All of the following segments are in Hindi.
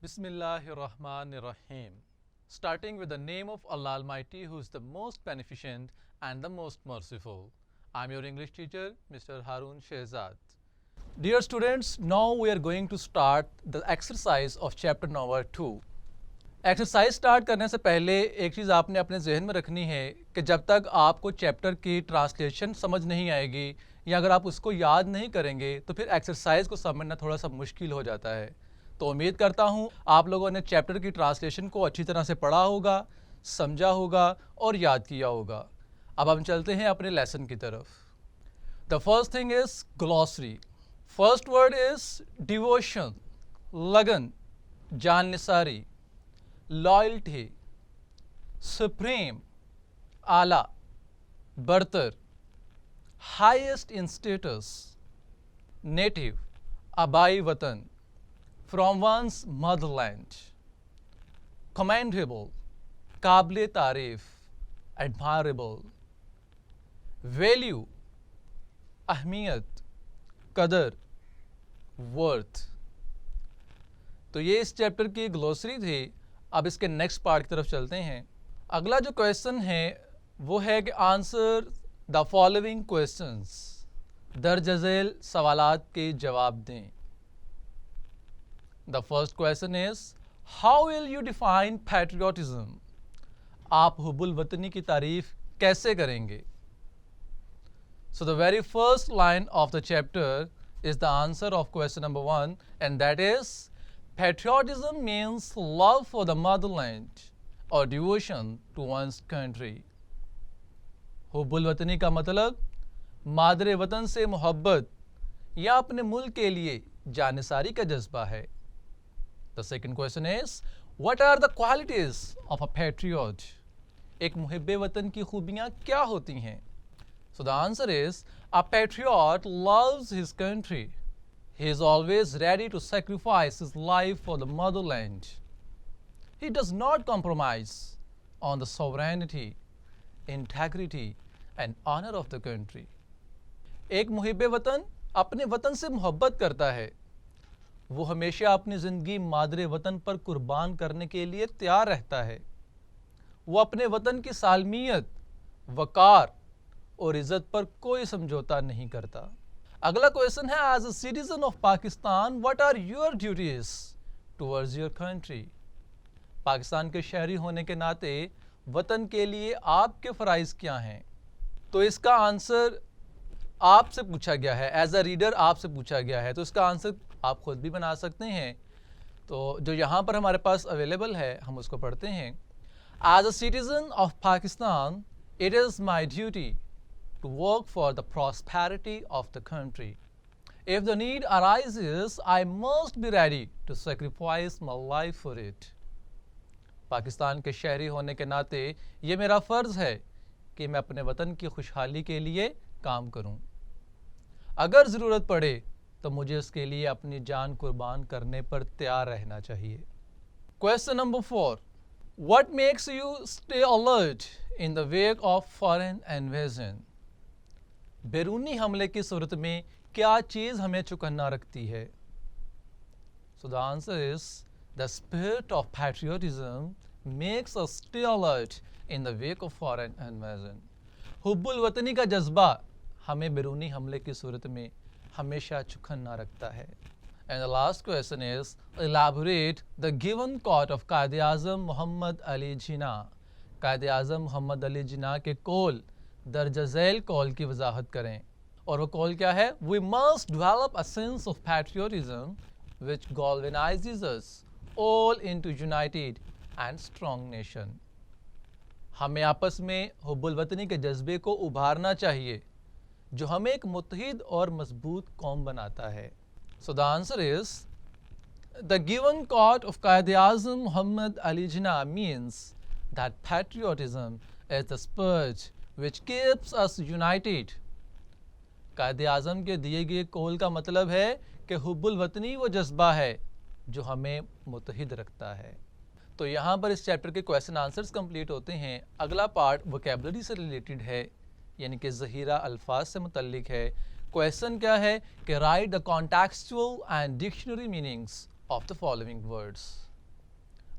Bismillahirrahmanirrahim. Starting with the name of Allah Almighty, who is the most beneficent and the most merciful. I'm your English teacher, Mr. Harun Shehzad. Dear students, now we are going to start the exercise of chapter number 2. Exercise start करने से पहले एक चीज़ आपने अपने जहन में रखनी है कि जब तक आपको चैप्टर की ट्रांसलेशन समझ नहीं आएगी या अगर आप उसको याद नहीं करेंगे तो फिर एक्सरसाइज को समझना थोड़ा सा मुश्किल हो जाता है। तो उम्मीद करता हूँ आप लोगों ने चैप्टर की ट्रांसलेशन को अच्छी तरह से पढ़ा होगा, समझा होगा और याद किया होगा। अब हम चलते हैं अपने लेसन की तरफ। The first thing is glossary. First word is devotion, लगन, जाननिसारी, लॉयल्टी, सुप्रीम, आला, बरतर, हाईएस्ट इन स्टेटस, नेटिव, आबाई वतन, फ्रॉम वंस मदरलैंड, कमेंडेबल, काबिल तारीफ, एडमायरेबल, वैल्यू, अहमियत, कदर, वर्थ। तो ये इस चैप्टर की ग्लोसरी थी। अब इसके नेक्स्ट पार्ट की तरफ चलते हैं। अगला जो क्वेश्चन है वो है कि आंसर द फॉलोइंग क्वेश्चंस, दर्ज झेल सवालात के जवाब दें। The first question is how will you define patriotism. आप हुब्बुल वतनी की तारीफ कैसे करेंगे। So the very first line of the chapter is the answer of question number 1, and that is patriotism means love for the motherland or devotion to one's country. हुब्बुल वतनी का मतलब मादरे वतन से मोहब्बत या अपने मुल्क के लिए जानिसारी का जज्बा है। The second question is what are the qualities of a patriot? एक मुहिब्बे वतन की खूबियाँ क्या होती हैं। So the answer is a patriot loves his country. He is always ready to sacrifice his life for the motherland. He does not compromise on the sovereignty, integrity and honor of the country. एक मुहिब्बे वतन अपने वतन से मोहब्बत करता है। वो हमेशा अपनी ज़िंदगी मादरे वतन पर कुर्बान करने के लिए तैयार रहता है। वो अपने वतन की सालमियत, वकार और इज़्ज़त पर कोई समझौता नहीं करता। अगला क्वेश्चन है as a citizen of Pakistan what are your duties towards your country. Pakistan के शहरी होने के नाते वतन के लिए आपके फ़राइज़ क्या हैं। तो इसका आंसर आपसे पूछा गया है, एज अ रीडर आपसे पूछा गया है, तो इसका आंसर आप खुद भी बना सकते हैं। तो जो यहाँ पर हमारे पास अवेलेबल है हम उसको पढ़ते हैं। As a citizen of Pakistan it is my duty to work for the prosperity of the country. If the need arises, I must be ready to sacrifice my life for it. Pakistan के शहरी होने के नाते ये मेरा फ़र्ज़ है कि मैं अपने वतन की खुशहाली के लिए काम करूं। अगर ज़रूरत पड़े तो मुझे इसके लिए अपनी जान कुर्बान करने पर तैयार रहना चाहिए। Question number 4. What makes you stay alert in the wake of foreign invasion? बैरूनी हमले की सूरत में क्या चीज़ हमें चौकन्ना रखती है। So the answer is the spirit of patriotism makes us stay alert in the wake of foreign invasion. हुब्बुल वतनी का जज्बा हमें बैरूनी हमले की सूरत में हमेशा चौकन्ना रखता है। And the last question is elaborate the given quote of Quaid Azam Mohammad Ali Jinnah. Quaid Azam Mohammad Ali Jinnah के कौल दर्ज झेल कॉल की वजाहत करें। और वो कॉल क्या है। We must develop a sense of patriotism which galvanizes us all into united and strong nation. हमें आपस में हुब्बुल वतनी के जज्बे को उभारना चाहिए जो हमें एक मुत्तहिद और मजबूत कौम बनाता है। So the answer is the given quote of Quaid Azam Mohammad Ali Jinnah means that patriotism is the spirit which keeps us united. Quaid Azam के दिए गए कौल का मतलब है कि हुब्बुल वतनी वो जज्बा है जो हमें मुत्तहिद रखता है। तो यहाँ पर इस चैप्टर के क्वेश्चन आंसर्स कंप्लीट होते हैं। अगला पार्ट वोकैबुलरी से रिलेटेड है, यानी कि ज़हीरा अल्फाज से मुतल्लिक है। क्वेश्चन क्या है कि right the contextual and dictionary meanings of the following words.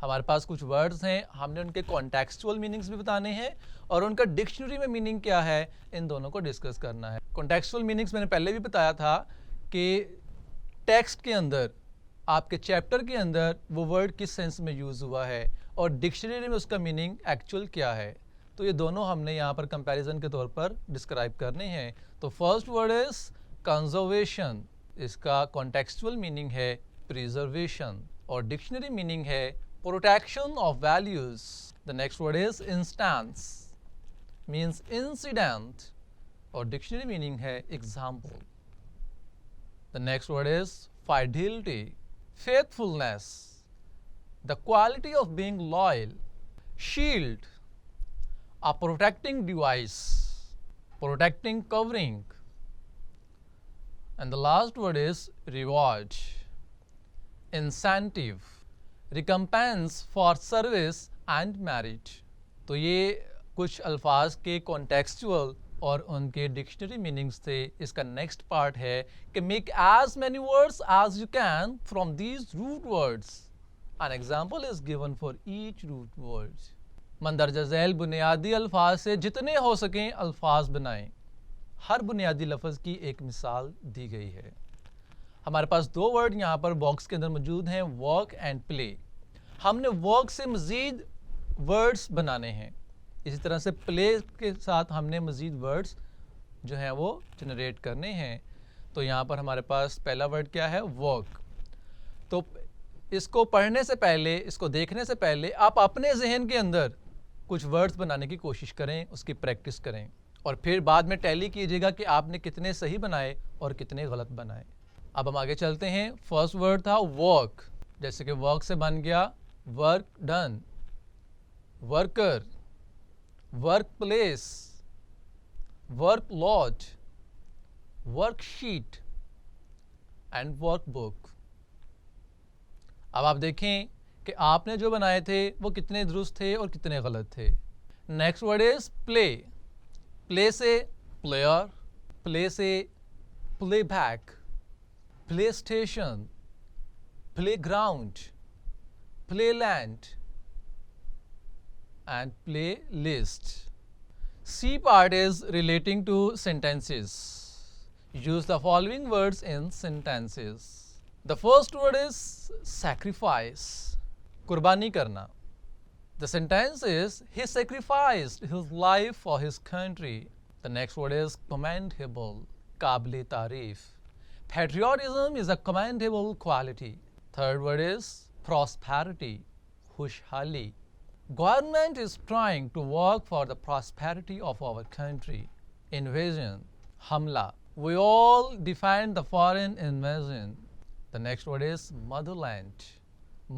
हमारे पास कुछ वर्ड्स हैं, हमने उनके कॉन्टेक्सचुअल मीनिंग्स भी बताने हैं और उनका डिक्शनरी में मीनिंग क्या है, इन दोनों को डिस्कस करना है। कॉन्टेक्सचुअल मीनिंग्स मैंने पहले भी बताया था कि टेक्स्ट के अंदर, आपके चैप्टर के अंदर वो वर्ड किस सेंस में यूज़ हुआ है और डिक्शनरी में उसका मीनिंग एक्चुअल क्या है। तो ये दोनों हमने यहाँ पर कंपैरिजन के तौर पर डिस्क्राइब करने हैं। तो फर्स्ट वर्ड इज कंजर्वेशन, इसका कॉन्टेक्सचुअल मीनिंग है प्रिजर्वेशन और डिक्शनरी मीनिंग है protection of values. The next word is instance, means incident और डिक्शनरी मीनिंग है example. The next word is fidelity, faithfulness, the quality of being loyal. Shield, a protecting device, protecting covering. And the last word is reward, incentive, recompense for service and merit. तो ये कुछ अल्फाज के कॉन्टेक्सचुअल और उनके डिक्शनरी मीनिंग्स थे। इसका नेक्स्ट पार्ट है कि make as many words as you can from these root words. An example is given for each root words. मंदरजा झैल बुनियादी अल्फाज से जितने हो सकें अल्फाज बनाएं। हर बुनियादी लफ्ज़ की एक मिसाल दी गई है। हमारे पास दो वर्ड यहाँ पर बॉक्स के अंदर मौजूद हैं, वर्क एंड प्ले। हमने वर्क से मज़ीद वर्ड्स बनाने हैं, इसी तरह से प्ले के साथ हमने मज़ीद वर्ड्स जो हैं वो जनरेट करने हैं। तो यहाँ पर हमारे पास पहला वर्ड क्या है, वर्क। तो इसको पढ़ने से पहले, इसको देखने से पहले आप अपने जहन के अंदर कुछ वर्ड्स बनाने की कोशिश करें, उसकी प्रैक्टिस करें और फिर बाद में टैली कीजिएगा कि आपने कितने सही बनाए और कितने गलत बनाए। अब हम आगे चलते हैं। फर्स्ट वर्ड था वर्क, जैसे कि वर्क से बन गया work done, worker, workplace, work laws, worksheet and workbook. अब आप देखें कि आपने जो बनाए थे वो कितने दुरुस्त थे और कितने गलत थे। Next word is play. Play से प्लेयर, प्ले से playback, play station, play ground, play land and playlist. C part is relating to sentences. Use the following words in sentences. The first word is sacrifice, कुर्बानी करना. The sentence is he sacrificed his life for his country. The next word is commendable, काबिल तारीफ. Patriotism is a commendable quality. Third word is prosperity, खुशहाली. Government is trying to work for the prosperity of our country. Invasion, hamla. We all defend the foreign invasion. The next word is motherland,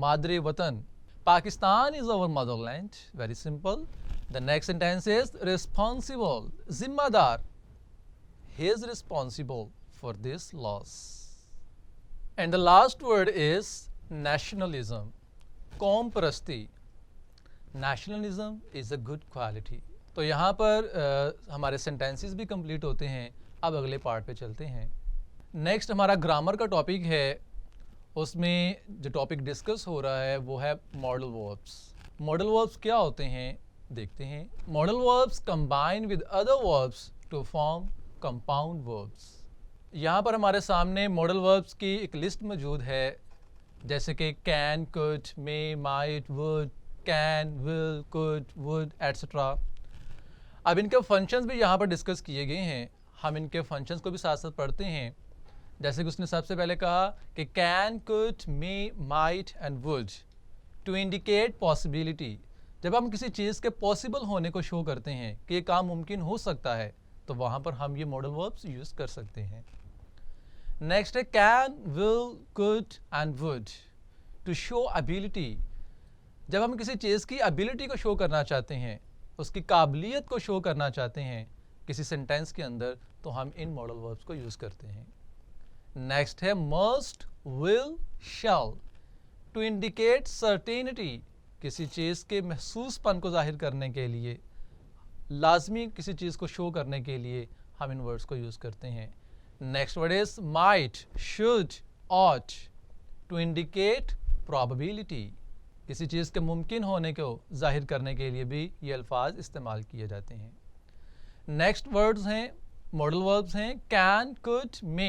madre watan. Pakistan is our motherland. Very simple. The next sentence is responsible, zimmadar. He is responsible for this loss. And the last word is nationalism, कौम परस्ती. Nationalism is a good quality. तो यहाँ पर हमारे सेंटेंसेस भी कंप्लीट होते हैं। अब अगले पार्ट पे चलते हैं। नेक्स्ट हमारा ग्रामर का टॉपिक है, उसमें जो टॉपिक डिस्कस हो रहा है वो है मॉडल वर्ब्स। मॉडल वर्ब्स क्या होते हैं देखते हैं। Modal verbs combine with other verbs to form compound verbs. यहाँ पर हमारे सामने मॉडल वर्ब्स की एक लिस्ट मौजूद है, जैसे कि can, could, may, might, would, can, will, could, would etcetera. अब इनके फंक्शंस भी यहाँ पर डिस्कस किए गए हैं। हम इनके फंक्शंस को भी साथ साथ पढ़ते हैं। जैसे कि उसने सबसे पहले कहा कि can, could, may, might and would to indicate possibility. जब हम किसी चीज़ के पॉसिबल होने को शो करते हैं कि ये काम मुमकिन हो सकता है, तो वहाँ पर हम ये मॉडल वर्ब्स यूज़ कर सकते हैं। नेक्स्ट है can, will, could and would to show ability. जब हम किसी चीज़ की एबिलिटी को शो करना चाहते हैं, उसकी काबिलियत को शो करना चाहते हैं किसी सेंटेंस के अंदर, तो हम इन मॉडल वर्ब्स को यूज़ करते हैं। नेक्स्ट है must, will, shall to indicate certainty. किसी चीज़ के महसूसपन को जाहिर करने के लिए, लाजमी किसी चीज़ को शो करने के लिए हम इन वर्ड्स को यूज़ करते हैं। Next word is might, should, ought to indicate probability. किसी चीज़ के मुमकिन होने को जाहिर करने के लिए भी ये अल्फाज इस्तेमाल किए जाते हैं। नेक्स्ट वर्ड्स हैं, मॉडल वर्ब्स हैं can, could, may,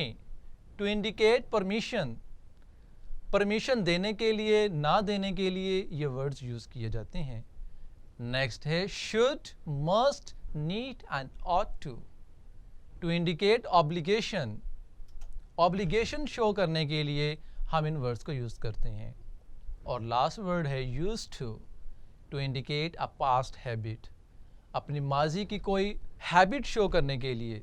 to indicate permission. Permission देने के लिए, ना देने के लिए ये वर्ड्स यूज़ किए जाते हैं। नेक्स्ट है should, must, need and ought to indicate obligation. Obligation show करने के लिए हम इन वर्ड्स को यूज़ करते हैं। और लास्ट वर्ड है used to indicate a past habit. अपनी माजी की कोई हैबिट शो करने के लिए,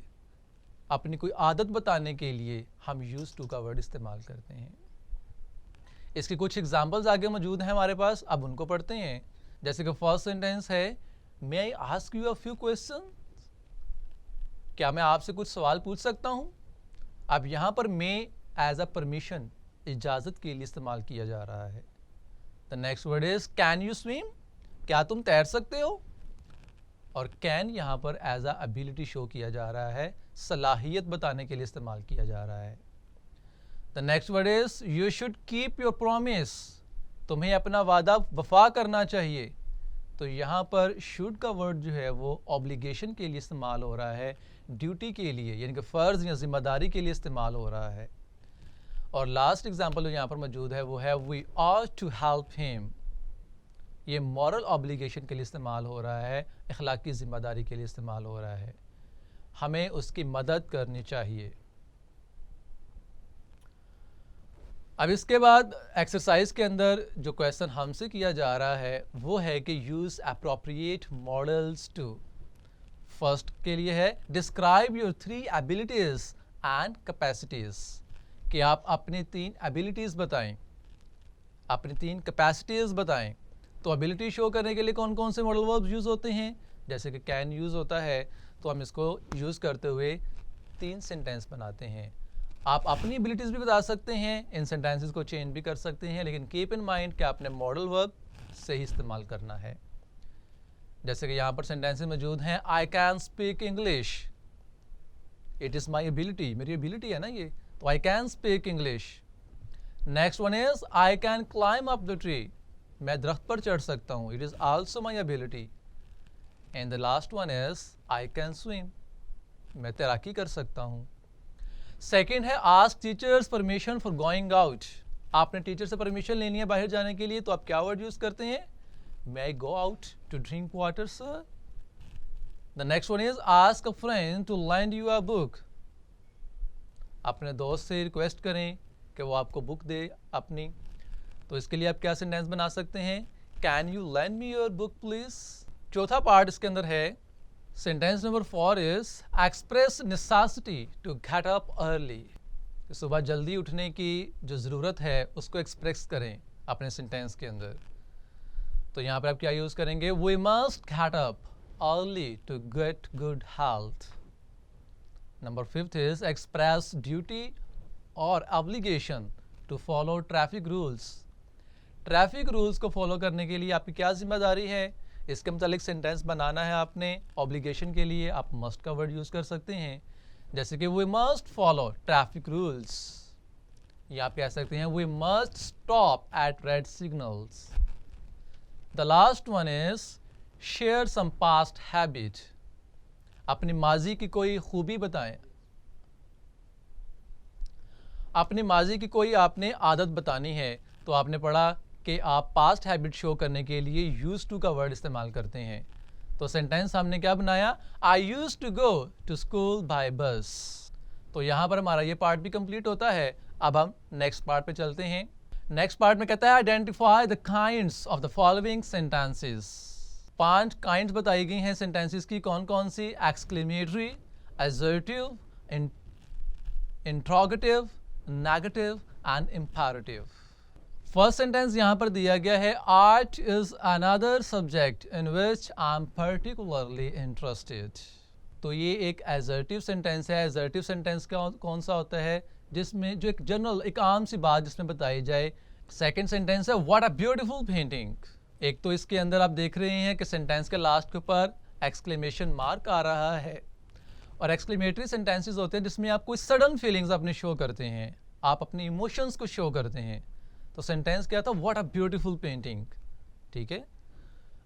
अपनी कोई आदत बताने के लिए हम यूज टू का वर्ड इस्तेमाल करते हैं। इसके कुछ एग्जाम्पल्स आगे मौजूद हैं हमारे पास, अब उनको पढ़ते हैं। जैसे कि फर्स्ट सेंटेंस है may I ask you a few question, क्या मैं आपसे कुछ सवाल पूछ सकता हूँ। अब यहाँ पर मे एज अ परमिशन, इजाज़त के लिए इस्तेमाल किया जा रहा है। The next word is can you swim, क्या तुम तैर सकते हो। और कैन यहाँ पर एज अ एबिलिटी शो किया जा रहा है, सलाहियत बताने के लिए इस्तेमाल किया जा रहा है। The next word is you should keep your promise, तुम्हें अपना वादा वफा करना चाहिए। तो यहाँ पर शुड का वर्ड जो है वो ऑब्लिगेशन के लिए इस्तेमाल हो रहा है, ड्यूटी के लिए, यानी कि फ़र्ज़ या ज़िम्मेदारी के लिए इस्तेमाल हो रहा है। और लास्ट एग्जाम्पल जो यहाँ पर मौजूद है वो है we ought to help him, ये मॉरल ऑब्लिगेशन के लिए इस्तेमाल हो रहा है, अखलाकी ज़िम्मेदारी के लिए इस्तेमाल हो रहा है, हमें उसकी मदद करनी चाहिए। अब इसके बाद एक्सरसाइज के अंदर जो क्वेश्चन हमसे किया जा रहा है वो है कि use appropriate modals to. First के लिए है describe your 3 abilities and capacities, कि आप अपनी 3 एबिलिटीज़ बताएं, अपनी 3 कैपेसिटीज़ बताएं। तो एबिलिटी शो करने के लिए कौन कौन से मॉडल वर्ब्स यूज़ होते हैं, जैसे कि कैन यूज़ होता है, तो हम इसको यूज़ करते हुए 3 सेंटेंस बनाते हैं। आप अपनी एबिलिटीज़ भी बता सकते हैं, इन सेंटेंसेस को चेंज भी कर सकते हैं, लेकिन कीप इन माइंड कि आपने मॉडल वर्ब सही इस्तेमाल करना है। जैसे कि यहाँ पर सेंटेंसेस मौजूद हैं I can speak English, it is my ability, मेरी एबिलिटी है ना ये, तो I can speak English. Next one is I can climb up the tree, मैं दरख्त पर चढ़ सकता हूँ, it is also my ability. And the last one is I can swim, मैं तैराकी कर सकता हूँ। सेकेंड है ask teachers permission for going out, आपने टीचर से परमिशन लेनी है बाहर जाने के लिए, तो आप क्या वर्ड यूज़ करते हैं, may I go out to drink water sir. The next one is ask a friend to lend you a book, अपने दोस्त से रिक्वेस्ट करें कि वो आपको बुक दे अपनी, तो इसके लिए आप क्या सेंटेंस बना सकते हैं, can you lend me your book please. चौथा पार्ट इसके अंदर है, sentence number 4 is express necessity to get up early, सुबह जल्दी उठने की जो ज़रूरत है उसको एक्सप्रेस करें अपने सेंटेंस के अंदर। तो यहाँ पर आप क्या यूज़ करेंगे, we must get up early to get good health. Number 5 is express duty or obligation to follow traffic rules, traffic rules को फॉलो करने के लिए आपकी क्या जिम्मेदारी है, इसके मतलब सेंटेंस बनाना है आपने। ऑब्लिगेशन के लिए आप मस्ट का वर्ड यूज़ कर सकते हैं, जैसे कि we must follow traffic rules, या आप कह सकते हैं we must stop at red signals. The last one is share some past habit, अपनी माजी की कोई खूबी बताएं, अपनी माजी की कोई आपने आदत बतानी है, तो आपने पढ़ा कि आप पास्ट हैबिट शो करने के लिए यूज टू का वर्ड इस्तेमाल करते हैं। तो सेंटेंस हमने क्या बनाया, I use to go to school by bus. तो यहाँ पर हमारा ये पार्ट भी कंप्लीट होता है। अब हम नेक्स्ट पार्ट पे चलते हैं। नेक्स्ट पार्ट में कहता है identify the kinds of the following sentences. 5 kinds बताई गई हैं सेंटेंसेस की, कौन कौन सी, exclamatory, assertive, interrogative, negative and imperative. First sentence यहाँ पर दिया गया है art is another subject in which I am particularly interested. तो ये एक एजर्टिव सेंटेंस है। एजर्टिव सेंटेंस कौन सा होता है, जिसमें जो एक जनरल, एक आम सी बात जिसमें बताई जाए। सेकंड सेंटेंस है व्हाट अ ब्यूटीफुल पेंटिंग। एक तो इसके अंदर आप देख रहे हैं कि सेंटेंस के लास्ट के ऊपर एक्सक्लेमेशन मार्क आ रहा है, और एक्सक्लेमेटरी सेंटेंसेस होते हैं जिसमें आप कोई सडन फीलिंग्स अपने शो करते हैं, आप अपने इमोशंस को शो करते हैं। तो सेंटेंस क्या था, व्हाट अ ब्यूटीफुल पेंटिंग, ठीक है,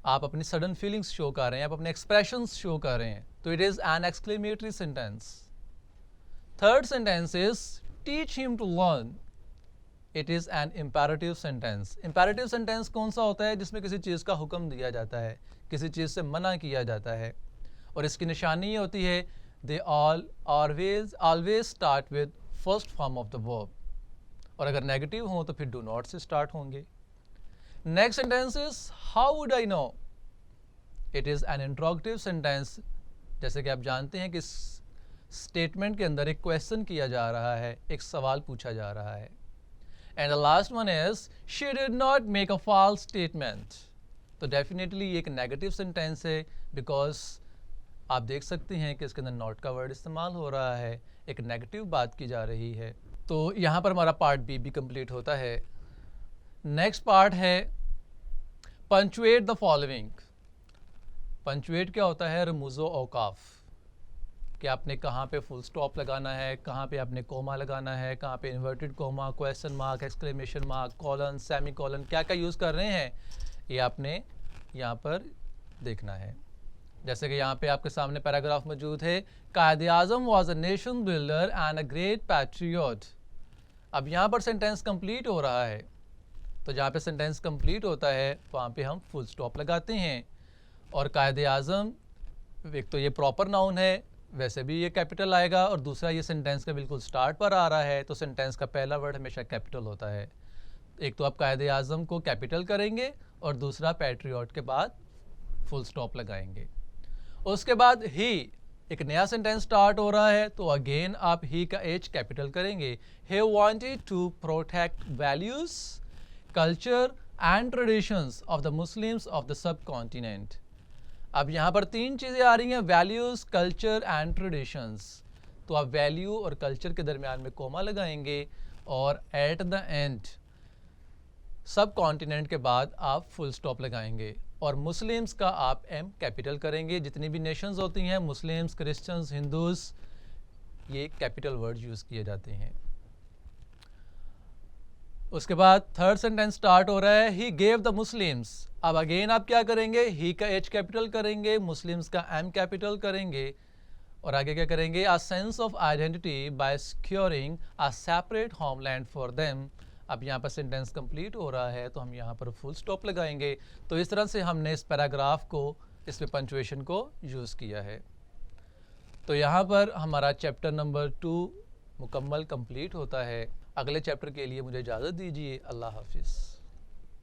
आप अपनी सडन फीलिंग्स शो कर रहे हैं, आप अपने एक्सप्रेशंस शो कर रहे हैं, तो it is an exclamatory sentence. Third sentence is teach him to learn, it is an imperative sentence. Imperative sentence कौन सा होता है? जिसमें किसी चीज़ का हुक्म दिया जाता है, किसी चीज़ से मना किया जाता है, और इसकी निशानी ये होती है they always start with first form of the verb, और अगर नेगेटिव हो तो फिर डू नॉट से स्टार्ट होंगे। Next sentence is how would I know, it is N interrogative sentence. जैसे कि आप जानते हैं कि स्टेटमेंट के अंदर एक क्वेश्चन किया जा रहा है, एक सवाल पूछा जा रहा है। And the last one is she did not make a false statement, तो डेफिनेटली ये एक नेगेटिव सेंटेंस है, बिकॉज आप देख सकते हैं कि इसके अंदर नॉट का वर्ड इस्तेमाल हो रहा है, एक नेगेटिव बात की जा रही है। तो यहाँ पर हमारा पार्ट बी भी कंप्लीट होता है। नेक्स्ट पार्ट है पंचुएट द फॉलोइंग। पंचुएट क्या होता है? रमूज़ो औकाफ, कि आपने कहाँ पे फुल स्टॉप लगाना है, कहाँ पे आपने कोमा लगाना है, कहाँ पे inverted coma, question mark, exclamation mark, colon, semi colon, क्या क्या यूज़ कर रहे हैं, ये आपने यहाँ पर देखना है। जैसे कि यहाँ पे आपके सामने पैराग्राफ मौजूद है, Quaid Azam was a nation builder and a great patriot. अब यहाँ पर सेंटेंस कंप्लीट हो रहा है, तो जहाँ पे सेंटेंस कंप्लीट होता है वहाँ पे हम फुल स्टॉप लगाते हैं। और कायदे आज़म, एक तो ये प्रॉपर नाउन है, वैसे भी ये कैपिटल आएगा, और दूसरा ये सेंटेंस का बिल्कुल स्टार्ट पर आ रहा है, तो सेंटेंस का पहला वर्ड हमेशा कैपिटल होता है। एक तो आप कायदे आज़म को कैपिटल करेंगे, और दूसरा पैट्रियट के बाद फुल स्टॉप लगाएंगे। उसके बाद ही, एक नया सेंटेंस स्टार्ट हो रहा है, तो अगेन आप ही का एच कैपिटल करेंगे। He wanted to protect values, culture and traditions of the Muslims of the subcontinent. अब यहाँ पर तीन चीज़ें आ रही हैं, वैल्यूज़, कल्चर एंड ट्रेडिशंस। तो आप वैल्यू और कल्चर के दरमियान में कोमा लगाएंगे, और एट द एंड सब कॉन्टिनेंट के बाद आप फुल स्टॉप लगाएंगे, और मुस्लिम्स का आप एम कैपिटल करेंगे। जितनी भी नेशंस होती हैं, मुस्लिम्स, क्रिश्चियंस, हिंदूज, ये कैपिटल वर्ड यूज़ किए जाते हैं। उसके बाद थर्ड सेंटेंस स्टार्ट हो रहा है, ही गेव द मुस्लिम्स। अब अगेन आप क्या करेंगे? ही का एच कैपिटल करेंगे, मुस्लिम्स का एम कैपिटल करेंगे, और आगे क्या करेंगे? A sense of identity by securing a separate homeland for them. अब यहाँ पर सेंटेंस कंप्लीट हो रहा है, तो हम यहाँ पर फुल स्टॉप लगाएंगे। तो इस तरह से हमने इस पैराग्राफ को, इसमें पंचुएशन को यूज़ किया है। तो यहाँ पर हमारा चैप्टर नंबर 2 मुकम्मल कंप्लीट होता है। अगले चैप्टर के लिए मुझे इजाज़त दीजिए। अल्लाह हाफिज़।